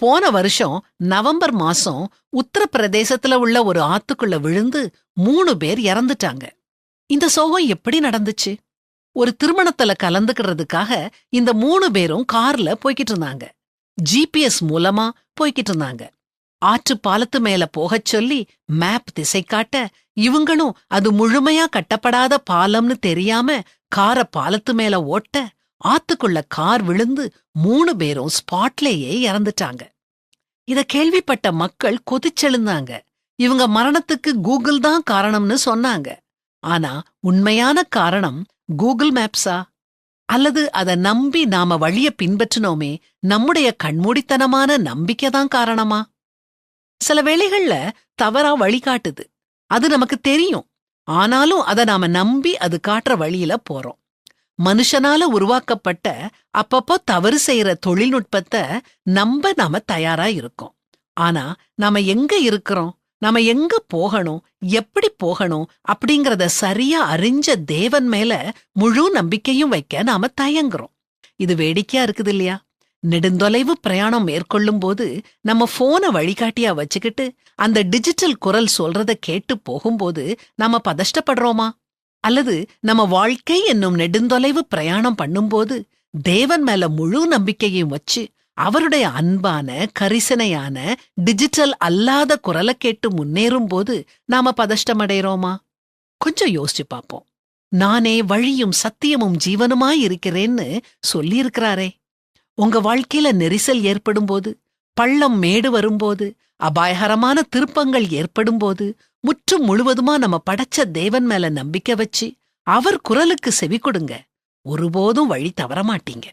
போன வருஷம் நவம்பர் மாசம் உத்தரப்பிரதேசத்துல உள்ள ஒரு ஆத்துக்குள்ள விழுந்து 3 பேர் இறந்துட்டாங்க. இந்த சோகம் எப்படி நடந்துச்சு? ஒரு திருமணத்துல கலந்துக்கிறதுக்காக இந்த 3 பேரும் கார்ல போய்கிட்டு இருந்தாங்க. ஜிபிஎஸ் மூலமா போய்கிட்டு இருந்தாங்க. ஆற்று பாலத்து மேல போகச் சொல்லி மேப் திசை காட்ட, இவங்களும் அது முழுமையா கட்டப்படாத பாலம்னு தெரியாம கார பாலத்து மேல ஓட்ட, ஆத்துக்குள்ள கார் விழுந்து 3 பேரும் ஸ்பாட்லேயே இறந்துட்டாங்க. இத கேள்விப்பட்ட மக்கள் கொதிச்செழுந்தாங்க. இவங்க மரணத்துக்கு கூகுள் தான் காரணம்னு சொன்னாங்க. ஆனா உண்மையான காரணம் கூகுள் மேப்ஸா? அல்லது அத நம்பி நாம வழிய பின்பற்றினோமே, நம்முடைய கண்மூடித்தனமான நம்பிக்கைதான் காரணமா? சில வேளைகள்ல தவறா வழிகாட்டுது. அது நமக்கு தெரியும். ஆனாலும் அத நாம நம்பி அது காட்டுற வழியில போறோம். மனுஷனால உருவாக்கப்பட்ட அப்பப்போ தவறு செய்யற தொழில்நுட்பத்தை நம்ப நாம தயாரா இருக்கோம். ஆனா நாம எங்க இருக்கிறோம், நாம எங்க போகணும், எப்படி போகணும் அப்படிங்கறத சரியா அறிஞ்ச தேவன் மேல முழு நம்பிக்கையும் வைக்க நாம தயங்குறோம். இது வேடிக்கையா இருக்குது இல்லையா? நெடுந்தொலைவு பிரயாணம் மேற்கொள்ளும் போது நம்ம போனை வழிகாட்டியா வச்சுக்கிட்டு அந்த டிஜிட்டல் குரல் சொல்றத கேட்டு போகும்போது நாம பதஷ்டப்படுறோமா? அல்லது நம்ம வாழ்க்கை என்னும் நெடுந்தொலைவு பிரயாணம் பண்ணும்போது தேவன் மேல முழு நம்பிக்கையும் வச்சு அவருடைய அன்பான கரிசனையான டிஜிட்டல் அல்லாத குரலை கேட்டு முன்னேறும் போது நாம பதஷ்டமடைறோமா? கொஞ்சம் யோசிச்சு பார்ப்போம். நானே வழியும் சத்தியமும் ஜீவனுமாய் இருக்கிறேன்னு சொல்லியிருக்கிறாரே. உங்க வாழ்க்கையில நெரிசல் ஏற்படும் போது, பள்ளம் மேடு வரும்போது, அபாயகரமான திருப்பங்கள் ஏற்படும் போது, முற்றும் முழுவதுமா நம்ம படைச்ச தேவன் மேல நம்பிக்கை வச்சு அவர் குரலுக்கு செவி கொடுங்க. ஒருபோதும் வழி தவறமாட்டீங்க.